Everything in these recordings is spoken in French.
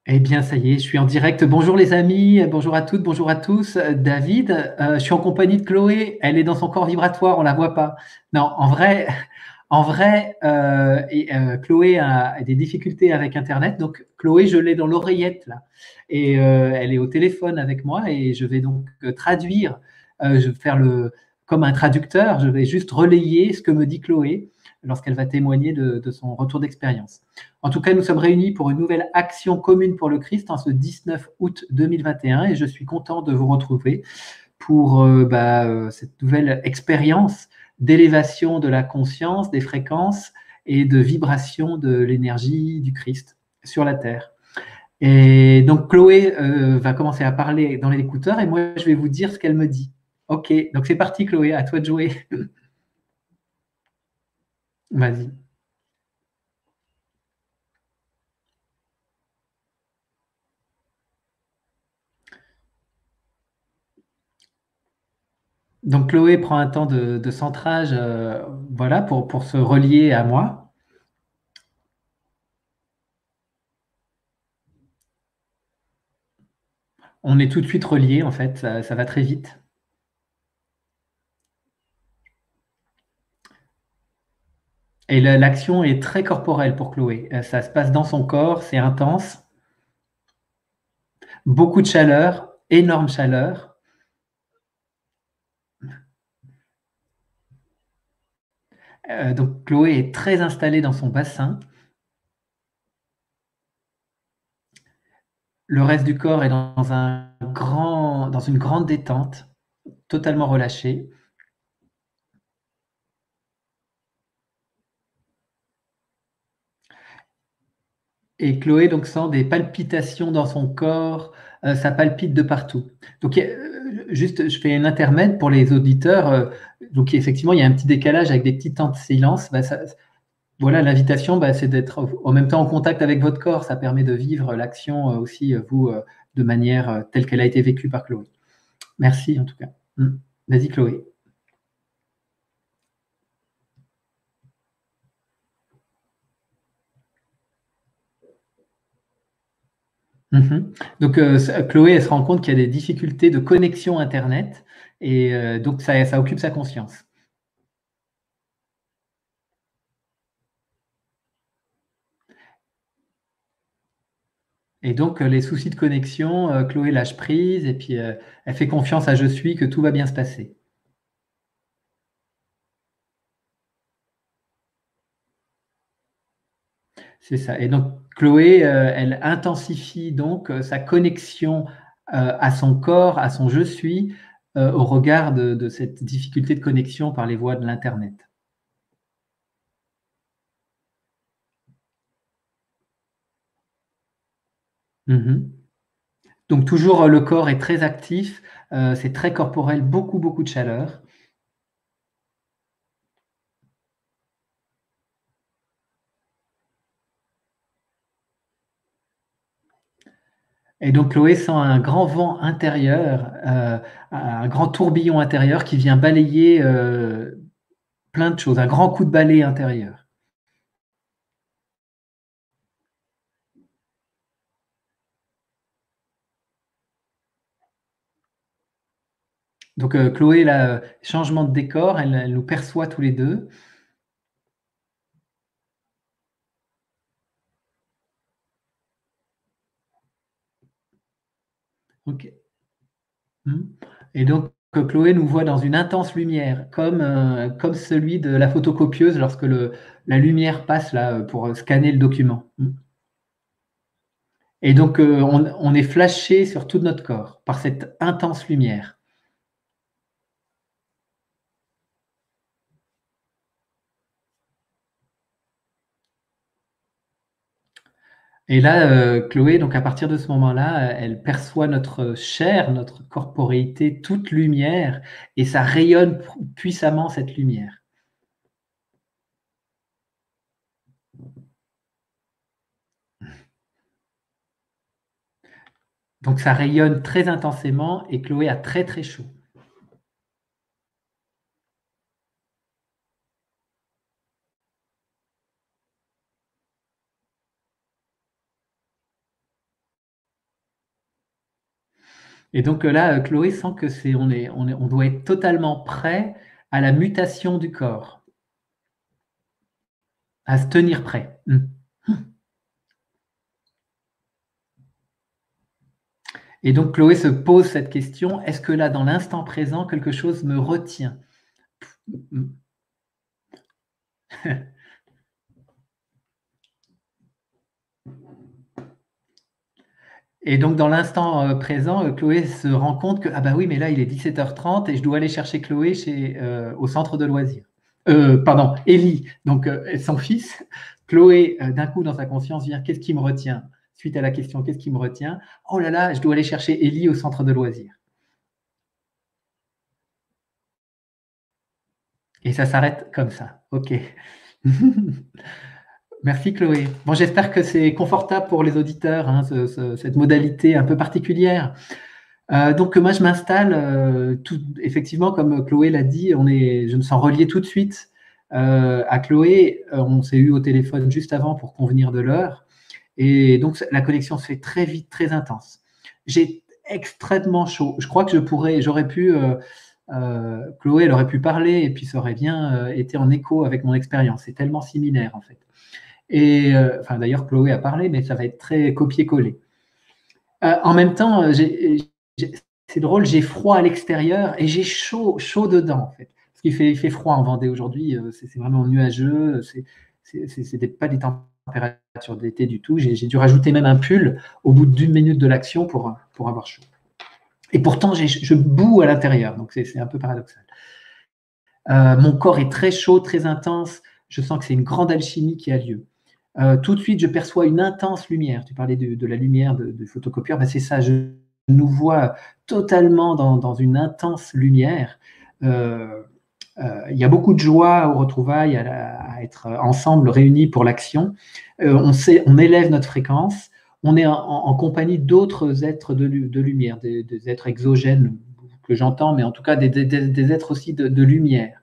Eh bien, ça y est, je suis en direct. Bonjour les amis, bonjour à toutes, bonjour à tous. David, je suis en compagnie de Chloé. Elle est dans son corps vibratoire, on la voit pas. Non, en vrai, Chloé a des difficultés avec Internet. Donc, Chloé, je l'ai dans l'oreillette là, et elle est au téléphone avec moi et je vais donc traduire. Je vais faire le comme un traducteur. Je vais juste relayer ce que me dit Chloé lorsqu'elle va témoigner de son retour d'expérience. En tout cas, nous sommes réunis pour une nouvelle action commune pour le Christ en ce 19 août 2021 et je suis content de vous retrouver pour cette nouvelle expérience d'élévation de la conscience, des fréquences et de vibration de l'énergie du Christ sur la Terre. Et donc Chloé va commencer à parler dans l'écouteur et moi je vais vous dire ce qu'elle me dit. Ok, donc c'est parti Chloé, à toi de jouer. Vas-y. Donc Chloé prend un temps de centrage, voilà, pour se relier à moi. On est tout de suite reliés, en fait, ça va très vite. Et l'action est très corporelle pour Chloé. Ça se passe dans son corps, c'est intense, beaucoup de chaleur, énorme chaleur. Donc Chloé est très installée dans son bassin. Le reste du corps est dans une grande détente, totalement relâché. Et Chloé donc sent des palpitations dans son corps, ça palpite de partout. Donc juste, je fais un intermède pour les auditeurs. Donc effectivement, il y a un petit décalage avec des petits temps de silence. Voilà, l'invitation, c'est d'être en même temps en contact avec votre corps. Ça permet de vivre l'action aussi, vous, de manière telle qu'elle a été vécue par Chloé. Merci en tout cas. Vas-y Chloé. Mhm. Donc Chloé, elle se rend compte qu'il y a des difficultés de connexion Internet et donc ça occupe sa conscience. Et donc les soucis de connexion, Chloé lâche prise et puis elle fait confiance à Je suis que tout va bien se passer. C'est ça. Et donc Chloé, elle intensifie donc sa connexion à son corps, à son Je suis, au regard de cette difficulté de connexion par les voies de l'Internet. Mhm. Donc toujours le corps est très actif, c'est très corporel, beaucoup, beaucoup de chaleur. Et donc Chloé sent un grand vent intérieur, un grand tourbillon intérieur qui vient balayer plein de choses, un grand coup de balai intérieur. Donc Chloé, là, changement de décor, elle nous perçoit tous les deux. Ok. Hmm. Et donc Chloé nous voit dans une intense lumière, comme celui de la photocopieuse lorsque la lumière passe là pour scanner le document. Hmm. Et donc on est flashé sur tout notre corps par cette intense lumière. Et là, Chloé, donc à partir de ce moment-là, elle perçoit notre chair, notre corporéité, toute lumière, et ça rayonne puissamment cette lumière. Donc ça rayonne très intensément et Chloé a très très chaud. Et donc là, Chloé sent que on doit être totalement prêt à la mutation du corps, à se tenir prêt. Et donc Chloé se pose cette question, est-ce que là, dans l'instant présent, quelque chose me retient? Et donc dans l'instant présent, Chloé se rend compte que, ah bah oui, mais là, il est 17h30 et je dois aller chercher Chloé au centre de loisirs. Pardon, Ellie, donc son fils. Chloé, d'un coup, dans sa conscience, vient, qu'est-ce qui me retient? Suite à la question, qu'est-ce qui me retient? Oh là là, je dois aller chercher Ellie au centre de loisirs. Et ça s'arrête comme ça. OK. Merci Chloé. Bon, j'espère que c'est confortable pour les auditeurs, hein, cette modalité un peu particulière. Donc moi, je m'installe, effectivement, comme Chloé l'a dit, je me sens relié tout de suite à Chloé. On s'est eu au téléphone juste avant pour convenir de l'heure. Et donc, la connexion se fait très vite, très intense. J'ai extrêmement chaud. Je crois que j'aurais pu, Chloé, elle aurait pu parler et puis ça aurait bien été en écho avec mon expérience. C'est tellement similaire, en fait. Et enfin, d'ailleurs, Chloé a parlé, mais ça va être très copier-coller. En même temps, c'est drôle, j'ai froid à l'extérieur et j'ai chaud dedans, en fait. Parce il fait froid en Vendée aujourd'hui, c'est vraiment nuageux, c'était pas des températures d'été du tout. J'ai dû rajouter même un pull au bout d'une minute de l'action pour avoir chaud. Et pourtant, je boue à l'intérieur, donc c'est un peu paradoxal. Mon corps est très chaud, très intense. Je sens que c'est une grande alchimie qui a lieu. Tout de suite, je perçois une intense lumière. Tu parlais de la lumière de photocopieur, ben c'est ça, je nous vois totalement dans une intense lumière. Il y a beaucoup de joie aux retrouvailles, à être ensemble, réunis pour l'action. On élève notre fréquence, on est en compagnie d'autres êtres de lumière, des êtres exogènes que j'entends, mais en tout cas des êtres aussi de lumière.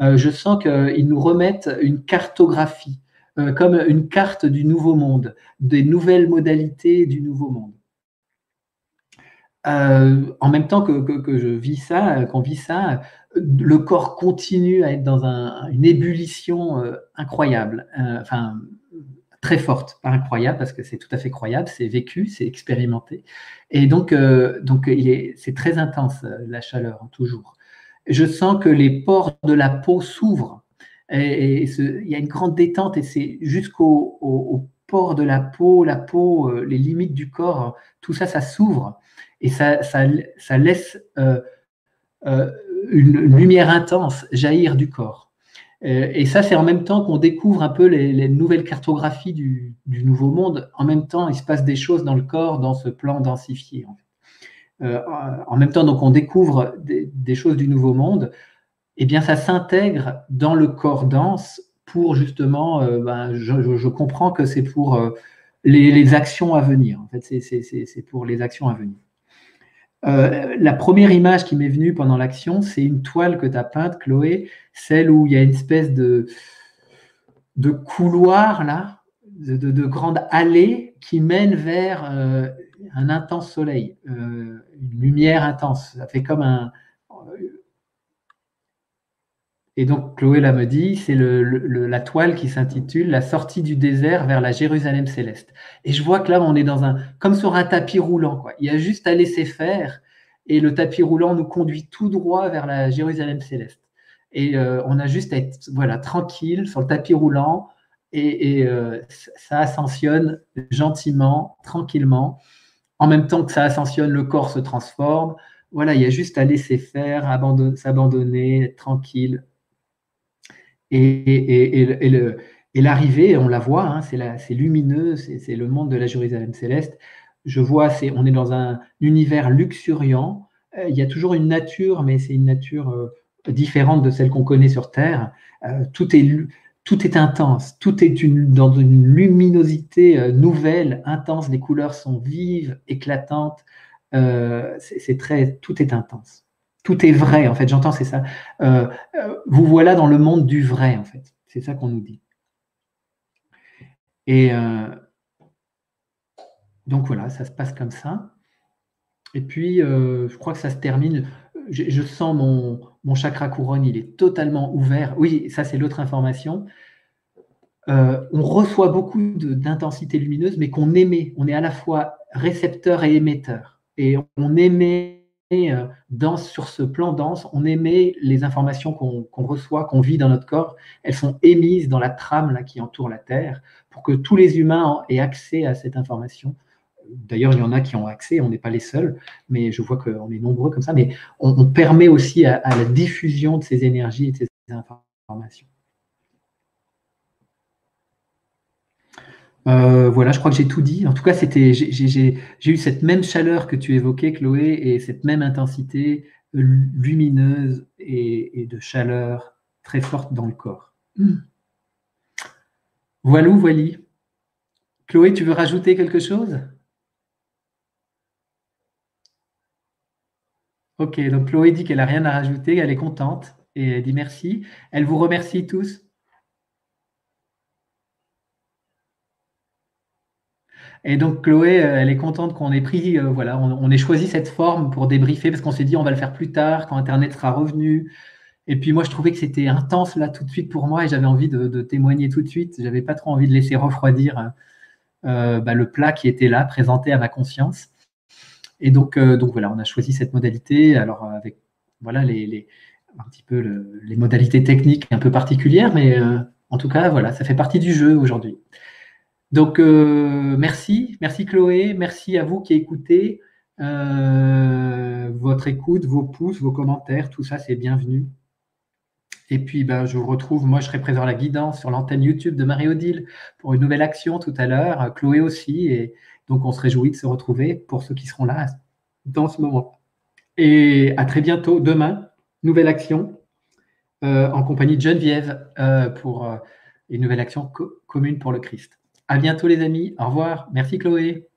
Je sens qu'ils nous remettent une cartographie, comme une carte du nouveau monde, des nouvelles modalités du nouveau monde. En même temps que je vis ça, qu'on vit ça, le corps continue à être dans une ébullition incroyable, enfin très forte, pas incroyable parce que c'est tout à fait croyable, c'est vécu, c'est expérimenté, et donc c'est très intense la chaleur, hein, toujours. Je sens que les pores de la peau s'ouvrent il y a une grande détente et c'est jusqu'aux pores de la peau, les limites du corps, tout ça, ça s'ouvre et ça laisse une lumière intense jaillir du corps. Et ça, c'est en même temps qu'on découvre un peu les nouvelles cartographies du nouveau monde. En même temps, il se passe des choses dans le corps, dans ce plan densifié. En même temps, donc, on découvre des choses du nouveau monde. Eh bien, ça s'intègre dans le corps dense pour justement, je comprends que c'est pour les actions à venir. En fait, c'est pour les actions à venir. La première image qui m'est venue pendant l'action, c'est une toile que tu as peinte, Chloé, celle où il y a une espèce de couloir, là, de grande allée qui mène vers un intense soleil, une lumière intense. Ça fait comme un. Et donc, Chloé là me dit, c'est la toile qui s'intitule La sortie du désert vers la Jérusalem céleste. Et je vois que là, on est comme sur un tapis roulant, quoi. Il y a juste à laisser faire et le tapis roulant nous conduit tout droit vers la Jérusalem céleste. Et on a juste à être voilà, tranquille sur le tapis roulant et ça ascensionne gentiment, tranquillement. En même temps que ça ascensionne, le corps se transforme. Voilà, il y a juste à laisser faire, s'abandonner, être tranquille. Et l'arrivée, on la voit, hein, c'est lumineux, c'est le monde de la Jérusalem céleste. Je vois, on est dans un univers luxuriant. Il y a toujours une nature, mais c'est une nature différente de celle qu'on connaît sur Terre. Tout est intense, tout est dans une luminosité nouvelle, intense. Les couleurs sont vives, éclatantes. Tout est intense. Tout est vrai, en fait. J'entends, c'est ça. Vous voilà dans le monde du vrai, en fait. C'est ça qu'on nous dit. Et donc voilà, ça se passe comme ça. Et puis, je crois que ça se termine. Je sens mon chakra couronne, il est totalement ouvert. Oui, ça, c'est l'autre information. On reçoit beaucoup d'intensité lumineuse, mais qu'on émet. On est à la fois récepteur et émetteur. Et on émet, sur ce plan dense, on émet les informations qu'on reçoit, qu'on vit dans notre corps. Elles sont émises dans la trame là, qui entoure la Terre pour que tous les humains aient accès à cette information. D'ailleurs, il y en a qui ont accès, on n'est pas les seuls, mais je vois qu'on est nombreux comme ça. Mais on permet aussi à la diffusion de ces énergies et de ces informations. Voilà, je crois que j'ai tout dit. En tout cas, j'ai eu cette même chaleur que tu évoquais, Chloé, et cette même intensité lumineuse et de chaleur très forte dans le corps. Voilou, voili. Chloé, tu veux rajouter quelque chose? Ok, donc Chloé dit qu'elle n'a rien à rajouter, elle est contente et elle dit merci. Elle vous remercie tous. Et donc Chloé, elle est contente qu'on ait pris, voilà, on ait choisi cette forme pour débriefer parce qu'on s'est dit on va le faire plus tard quand Internet sera revenu. Et puis moi, je trouvais que c'était intense là tout de suite pour moi et j'avais envie de témoigner tout de suite. J'avais pas trop envie de laisser refroidir le plat qui était là, présenté à ma conscience. Et donc voilà, on a choisi cette modalité. Alors avec voilà un petit peu les modalités techniques un peu particulières, mais en tout cas voilà, ça fait partie du jeu aujourd'hui. Donc merci Chloé, merci à vous qui écoutez. Votre écoute, vos pouces, vos commentaires, tout ça c'est bienvenu. Et puis, ben, je vous retrouve, moi je serai présent à la guidance sur l'antenne YouTube de Marie-Odile pour une nouvelle action tout à l'heure, Chloé aussi, et donc on se réjouit de se retrouver pour ceux qui seront là dans ce moment. Et à très bientôt, demain, nouvelle action en compagnie de Geneviève pour une nouvelle action commune pour le Christ. À bientôt les amis, au revoir, merci Chloé.